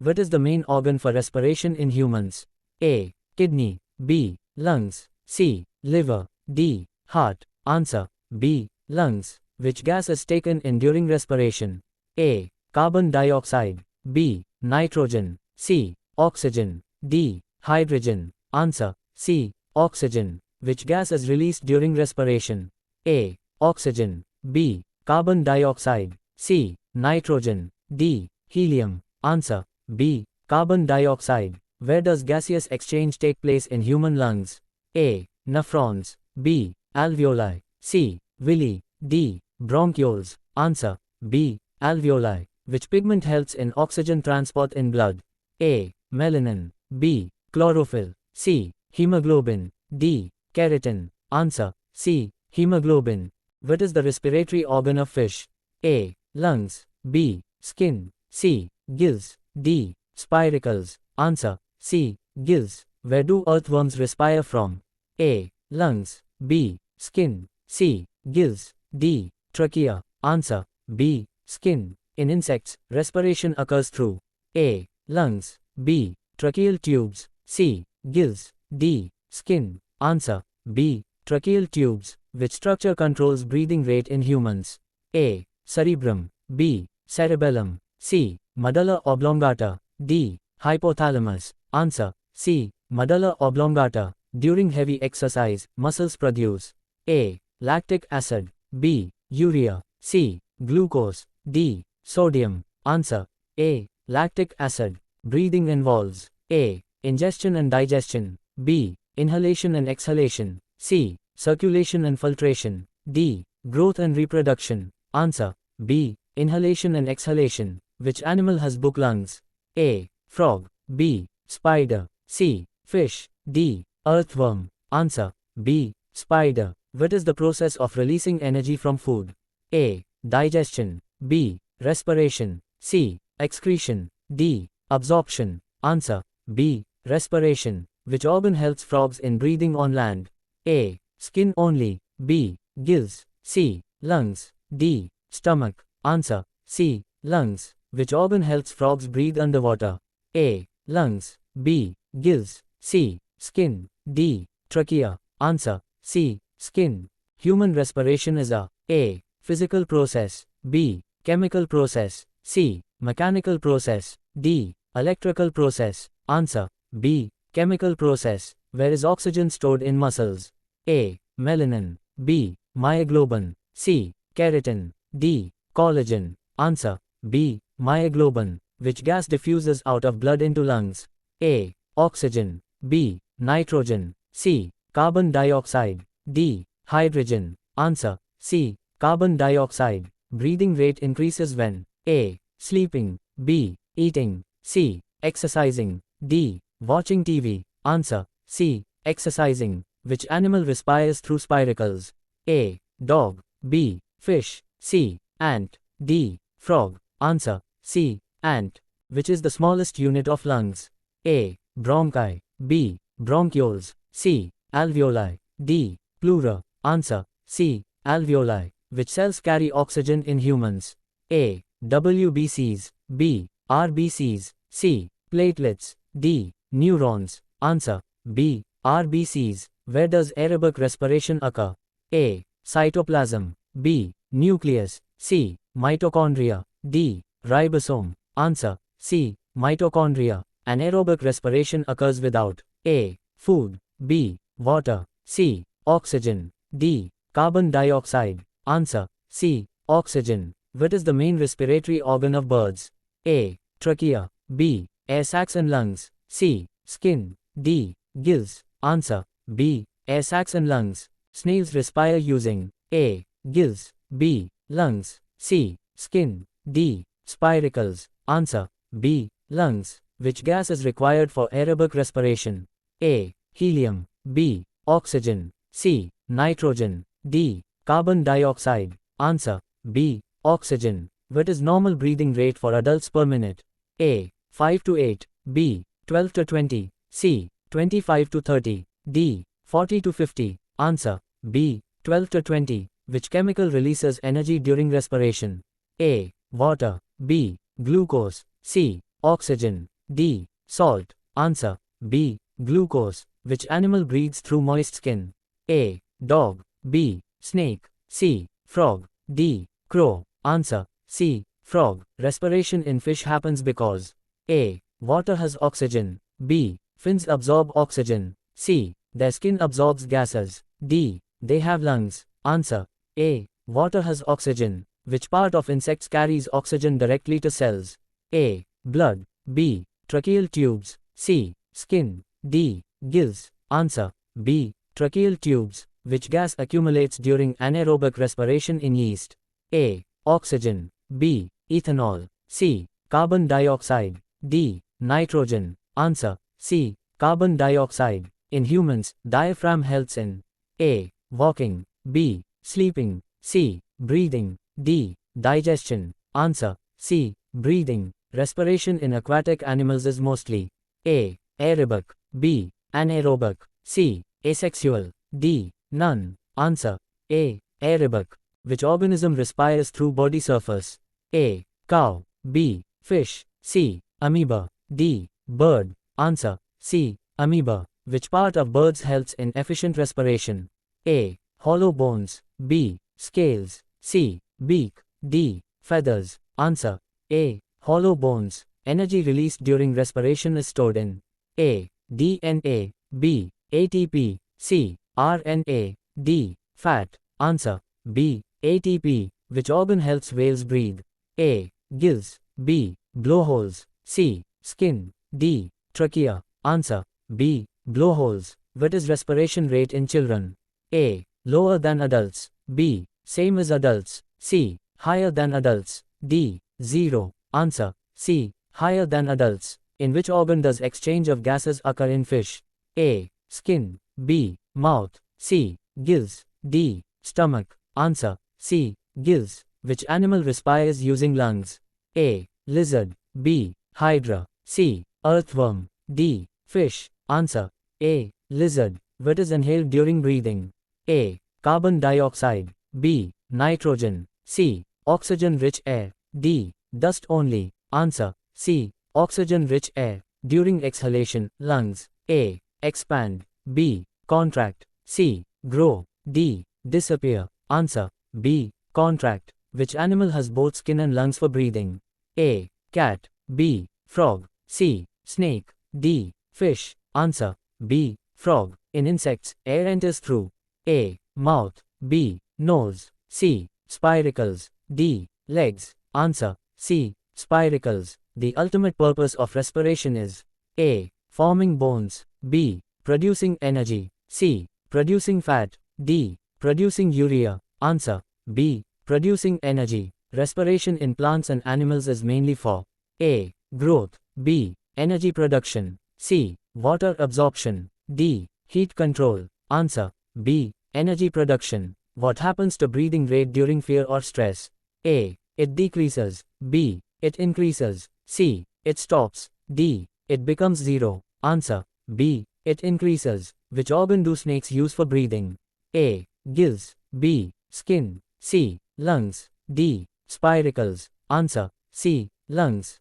What is the main organ for respiration in humans? A. Kidney. B. Lungs. C. Liver. D. Heart. Answer. B. Lungs. Which gas is taken in during respiration? A. Carbon dioxide. B. Nitrogen. C. Oxygen. D. Hydrogen. Answer. C. Oxygen. Which gas is released during respiration? A. Oxygen. B. Carbon dioxide. C. Nitrogen. D. Helium. Answer. B. Carbon dioxide. Where does gaseous exchange take place in human lungs? A. Nephrons. B. Alveoli. C. Villi. D. Bronchioles. Answer. B. Alveoli. Which pigment helps in oxygen transport in blood? A. Melanin. B. Chlorophyll. C. Hemoglobin. D. Keratin. Answer. C. Hemoglobin. What is the respiratory organ of fish? A. Lungs. B. Skin. C. Gills. D. Spiracles. Answer. C. Gills. Where do earthworms respire from? A. Lungs. B. Skin. C. Gills. D. Trachea. Answer. B. Skin. In insects, respiration occurs through A. Lungs. B. Tracheal tubes. C. Gills. D. Skin. Answer. B. Tracheal tubes. Which structure controls breathing rate in humans? A. Cerebrum. B. Cerebellum. C. Medulla oblongata. D. Hypothalamus. Answer. C. Medulla oblongata. During heavy exercise, muscles produce A. Lactic acid. B. Urea. C. Glucose. D. Sodium. Answer. A. Lactic acid. Breathing involves A. Ingestion and digestion. B. Inhalation and exhalation. C. Circulation and filtration. D. Growth and reproduction. Answer. B. Inhalation and exhalation. Which animal has book lungs? A. Frog. B. Spider. C. Fish. D. Earthworm. Answer. B. Spider. What is the process of releasing energy from food? A. Digestion. B. Respiration. C. Excretion. D. Absorption. Answer. B. Respiration. Which organ helps frogs in breathing on land? A. Skin only. B. Gills. C. Lungs. D. Stomach. Answer. C. Lungs. Which organ helps frogs breathe underwater? A. Lungs. B. Gills. C. Skin. D. Trachea. Answer. C. Skin. Human respiration is A. Physical process. B. Chemical process. C. Mechanical process. D. Electrical process. Answer. B. Chemical process. Where is oxygen stored in muscles? A. Melanin. B. Myoglobin. C. Keratin. D. Collagen. Answer. B. Myoglobin. Which gas diffuses out of blood into lungs? A. Oxygen. B. Nitrogen. C. Carbon dioxide. D. Hydrogen. Answer. C. Carbon dioxide. Breathing rate increases when A. Sleeping. B. Eating. C. Exercising. D. Watching TV. Answer. C. Exercising. Which animal respires through spiracles? A. Dog. B. Fish. C. Ant. D. Frog. Answer. C. Ant. Which is the smallest unit of lungs? A. Bronchi. B. Bronchioles. C. Alveoli. D. Pleura. Answer. C. Alveoli. Which cells carry oxygen in humans? A. WBCs. B. RBCs. C. Platelets. D. Neurons. Answer. B. RBCs. Where does aerobic respiration occur? A. Cytoplasm. B. Nucleus. C. Mitochondria. D. Ribosome. Answer. C. Mitochondria. Anaerobic respiration occurs without A. Food. B. Water. C. Oxygen. D. Carbon dioxide. Answer. C. Oxygen. What is the main respiratory organ of birds? A. Trachea. B. Air sacs and lungs. C. Skin. D. Gills. Answer. B. Air sacs and lungs. Snails respire using A. Gills. B. Lungs. C. Skin. D. Spiracles. Answer. B. Lungs. Which gas is required for aerobic respiration? A. Helium. B. Oxygen. C. Nitrogen. D. Carbon dioxide. Answer. B. Oxygen. What is normal breathing rate for adults per minute? A. 5 to 8. B. 12 to 20. C. 25 to 30. D. 40 to 50. Answer. B. 12 to 20. Which chemical releases energy during respiration? A. Water. B. Glucose. C. Oxygen. D. Salt. Answer. B. Glucose. Which animal breathes through moist skin? A. Dog. B. Snake. C. Frog. D. Crow. Answer. C. Frog. Respiration in fish happens because A. Water has oxygen. B. Fins absorb oxygen. C. Their skin absorbs gases. D. They have lungs. Answer. A. Water has oxygen. Which part of insects carries oxygen directly to cells? A. Blood. B. Tracheal tubes. C. Skin. D. Gills. Answer. B. Tracheal tubes. Which gas accumulates during anaerobic respiration in yeast? A. Oxygen. B. Ethanol. C. Carbon dioxide. D. Nitrogen. Answer. C. Carbon dioxide. In humans, diaphragm helps in A. Walking. B. Sleeping. C. Breathing. D. Digestion. Answer. C. Breathing. Respiration in aquatic animals is mostly A. Aerobic. B. Anaerobic. C. Asexual. D. None. Answer. A. Aerobic. Which organism respires through body surface? A. Cow. B. Fish. C. Amoeba. D. Bird. Answer. C. Amoeba. Which part of birds helps in efficient respiration? A. Hollow bones. B. Scales. C. Beak. D. Feathers. Answer. A. Hollow bones. Energy released during respiration is stored in A. DNA. B. ATP. C. RNA. D. Fat. Answer. B. ATP. Which organ helps whales breathe? A. Gills. B. Blowholes. C. Skin. D. Trachea. Answer. B. Blowholes. What is respiration rate in children? A. Lower than adults. B. Same as adults. C. Higher than adults. D. 0. Answer. C. Higher than adults. In which organ does exchange of gases occur in fish? A. Skin. B. Mouth. C. Gills. D. Stomach. Answer. C. Gills. Which animal respires using lungs? A. Lizard. B. Hydra. C. Earthworm. D. Fish. Answer. A. Lizard. What is inhaled during breathing? A. Carbon dioxide. B. Nitrogen. C. Oxygen-rich air. D. Dust only. Answer. C. Oxygen-rich air. During exhalation, lungs. A. Expand. B. Contract. C. Grow. D. Disappear. Answer. B. Contract. Which animal has both skin and lungs for breathing? A. Cat. B. Frog. C. Snake. D. Fish. Answer. B. Frog. In insects, air enters through A. Mouth. B. Nose. C. Spiracles. D. Legs. Answer. C. Spiracles. The ultimate purpose of respiration is A. Forming bones. B. Producing energy. C. Producing fat. D. Producing urea. Answer. B. Producing energy. Respiration in plants and animals is mainly for A. Growth. B. Energy production. C. Water absorption. D. Heat control. Answer. B. Energy production. What happens to breathing rate during fear or stress? A. It decreases. B. It increases. C. It stops. D. It becomes 0. Answer. B. It increases. Which organ do snakes use for breathing? A. Gills. B. Skin. C. Lungs. D. Spiracles. Answer. C. Lungs.